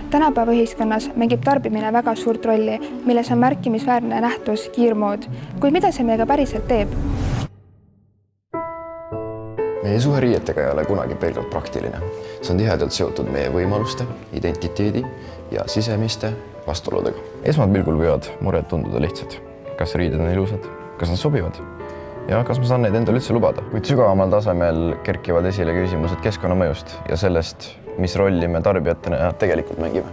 Tänapäeva ühiskonnas mängib tarbimine väga suurt rolli, milles on märkimisväärne nähtus kiirmood. Kuid mida see meiega päriselt teeb? Meie suhe riietega ei ole kunagi pelgalt praktiline. See on tihedalt seotud meie võimaluste, identiteedi ja sisemiste vastuoludega. Esmapilgul võivad mured tunduda lihtsad. Kas riided on ilusad? Kas nad sobivad? Ja kas ma saan neid endale üldse lubada? Kuid sügavamal tasemel kerkivad esile küsimused keskkonnamõjust ja sellest, mis rolli me tarbijatena tegelikult mängime.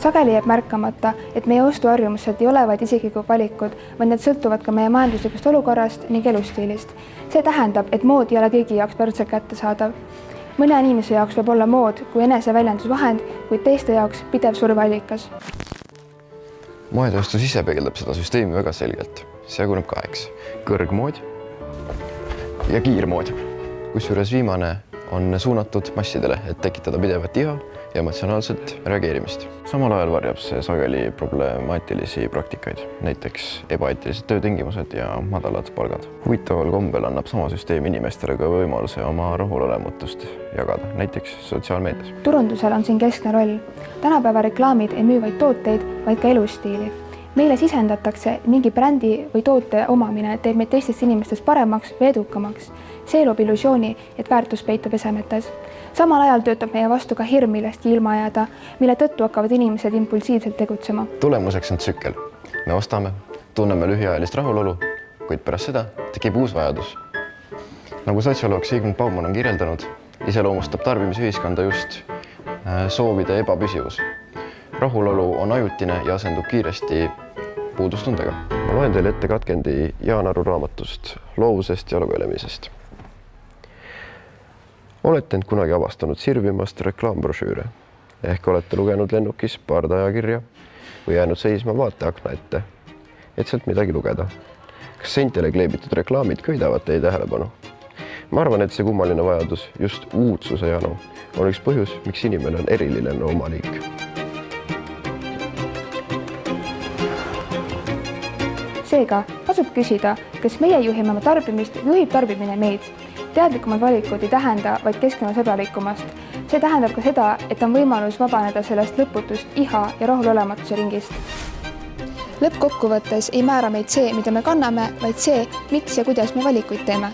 Sageli jääb märkamata, et meie ostuharjumused ei ole vaid isiklikud valikud, vaid need sõltuvad ka meie majanduslikust olukorrast ning elustiilist. See tähendab, et mood ei ole kõigi jaoks võrdselt kättesaadav. Mõne inimese jaoks võib olla mood kui eneseväljendusvahend, kuid teiste jaoks pidev surveallikas. Moetööstus ise peegeldab seda süsteemi väga selgelt. See jaguneb kaheks: kõrgmood ja kiirmood. Kusjuures viimane on suunatud massidele, et tekitada pidevat iha ja emotsionaalset reageerimist. Samal ajal varjab see sageli problemaatilisi praktikaid, näiteks ebaeetilised töötingimused ja madalad palgad. Huvitaval kombel annab sama süsteem inimestele ka võimaluse oma rahulolematust jagada, näiteks sotsiaalmeedias. Turundusel on siin keskne roll. Tänapäeva reklaamid ei müü vaid tooteid, vaid ka elustiili. Meile sisendatakse mingi brändi või toote omamine teeb meid teistest inimestest paremaks või edukamaks. See loob illusiooni, et väärtus peitub esemetes. Samal ajal töötab meie vastu ka hirm millestki ilma jääda, mille tõttu hakkavad inimesed impulsiivselt tegutsema. Tulemuseks on tsükkel. Me ostame, tunneme lühiajalist rahulolu, kuid pärast seda tekib uus vajadus. Nagu sotsioloog Sigmund Baumann on kirjeldanud, iseloomustab tarbimisühiskonda just soovide ebapüsivus. Rahulolu on ajutine ja asendub kiiresti puudustundega. Ma loen teile ette katkendi Jaan Aru raamatust Loovusest ja lugemisest. Olete end kunagi avastanud sirvimast reklaambrošüüre. Ehk olete lugenud lennukis pardajakirja või jäänud seisma vaateakna ette, et sealt midagi lugeda. Kas seintele kleebitud reklaamid köidavad teie tähelepanu? Ma arvan, et see kummaline vajadus, just uudsuse janu, on üks põhjus, miks inimene on eriline oma liik. Seega tasub küsida, kas meie juhime oma tarbimist või juhib tarbimine meid. Teadlikumad valikud ei tähenda vaid keskkonnasõbralikumast. See tähendab ka seda, et on võimalus vabaneda sellest lõputust iha ja rahulolematuse ringist. Lõppkokkuvõttes ei määra meid see, mida me kanname, vaid see, miks ja kuidas me valikuid teeme.